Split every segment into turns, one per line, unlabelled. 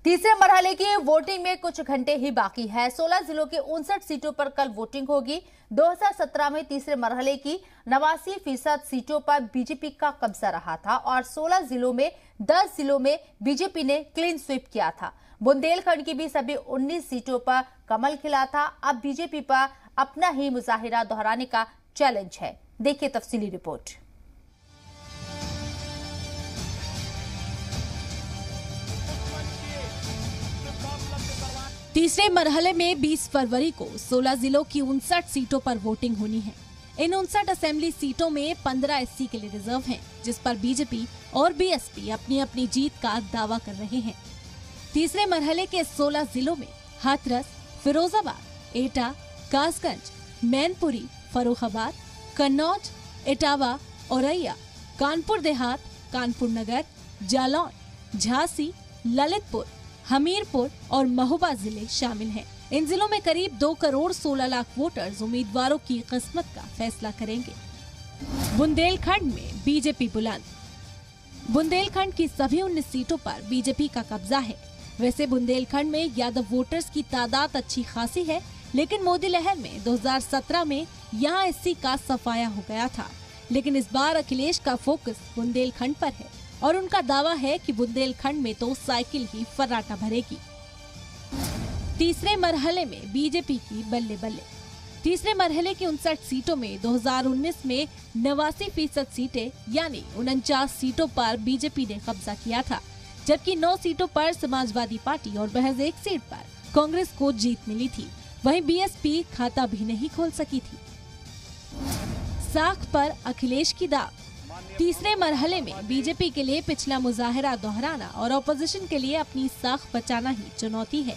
तीसरे मरहले की वोटिंग में कुछ घंटे ही बाकी है। 16 जिलों के 59 सीटों पर कल वोटिंग होगी। 2017 में तीसरे मरहले की 89% सीटों पर बीजेपी का कब्जा रहा था और 16 जिलों में 10 जिलों में बीजेपी ने क्लीन स्वीप किया था। बुंदेलखंड की भी सभी 19 सीटों पर कमल खिला था। अब बीजेपी पर अपना ही मुजाहिरा दोहराने का चैलेंज है। देखिए तफसीली रिपोर्ट।
तीसरे मरहले में 20 फरवरी को 16 जिलों की 59 सीटों पर वोटिंग होनी है। इन 59 असेंबली सीटों में 15 एससी के लिए रिजर्व हैं, जिस पर बीजेपी और बीएसपी अपनी अपनी जीत का दावा कर रहे हैं। तीसरे मरहले के 16 जिलों में हाथरस, फिरोजाबाद, एटा, कासगंज, मैनपुरी, फर्रुखाबाद, कन्नौज, इटावा, औरैया, कानपुर देहात, कानपुर नगर, जालौन, झांसी, ललितपुर, हमीरपुर और महोबा जिले शामिल हैं। इन जिलों में करीब 2 करोड़ 16 लाख वोटर्स उम्मीदवारों की किस्मत का फैसला करेंगे। बुंदेलखंड में बीजेपी बुलंद। बुंदेलखंड की सभी 19 सीटों पर बीजेपी का कब्जा है। वैसे बुंदेलखंड में यादव वोटर्स की तादाद अच्छी खासी है, लेकिन मोदी लहर में 2017 में यहाँ एससी का सफाया हो गया था। लेकिन इस बार अखिलेश का फोकस बुंदेलखंड पर है और उनका दावा है कि बुंदेलखंड में तो साइकिल ही फर्राटा भरेगी। तीसरे मरहले में बीजेपी की बल्ले बल्ले। तीसरे मरहले की 59 सीटों में 2019 में 89% सीटें यानी 49 सीटों पर बीजेपी ने कब्जा किया था, जबकि 9 सीटों पर समाजवादी पार्टी और महज 1 सीट पर कांग्रेस को जीत मिली थी। वहीं बीएसपी खाता भी नहीं खोल सकी थी। साख पर अखिलेश की दाव। तीसरे मरहले में बीजेपी के लिए पिछला मुजाहिरा दोहराना और ऑपोजिशन के लिए अपनी साख बचाना ही चुनौती है,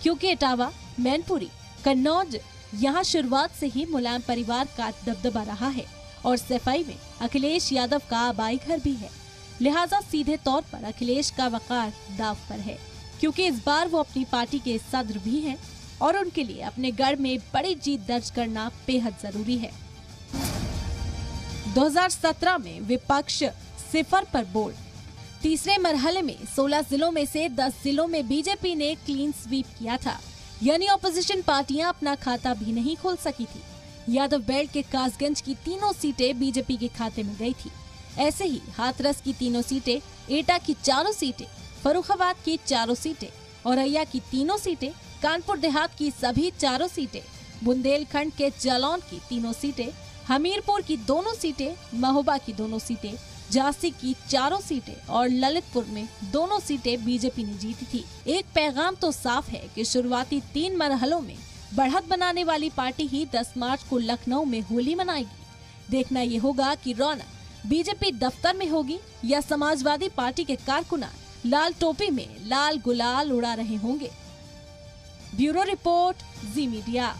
क्योंकि इटावा, मैनपुरी, कन्नौज यहाँ शुरुआत से ही मुलायम परिवार का दबदबा रहा है और सफाई में अखिलेश यादव का आबाई घर भी है। लिहाजा सीधे तौर पर अखिलेश का वकार दाव पर है, क्योंकि इस बार वो अपनी पार्टी के सदर भी हैं और उनके लिए अपने गढ़ में बड़ी जीत दर्ज करना बेहद जरूरी है। 2017 में विपक्ष सिफर पर बोल्ड। तीसरे मरहले में 16 जिलों में से 10 जिलों में बीजेपी ने क्लीन स्वीप किया था, यानी ऑपोजिशन पार्टियां अपना खाता भी नहीं खोल सकी थी। यादव बेल्ट के कासगंज की तीनों सीटें बीजेपी के खाते में गई थी। ऐसे ही हाथरस की तीनों सीटें, एटा की 4 सीटें, फर्रुखाबाद की 4 सीटें, औरैया की 3 सीटें, कानपुर देहात की सभी 4 सीटें, बुंदेलखंड के जालौन की 3 सीटें, हमीरपुर की 2 सीटें, महोबा की 2 सीटें, झांसी की 4 सीटें और ललितपुर में 2 सीटें बीजेपी ने जीती थी। एक पैगाम तो साफ है कि शुरुआती 3 मरहलों में बढ़त बनाने वाली पार्टी ही 10 मार्च को लखनऊ में होली मनाएगी। देखना ये होगा कि रौनक बीजेपी दफ्तर में होगी या समाजवादी पार्टी के कारकुनान लाल टोपी में लाल गुलाल उड़ा रहे होंगे। ब्यूरो रिपोर्ट, जी मीडिया।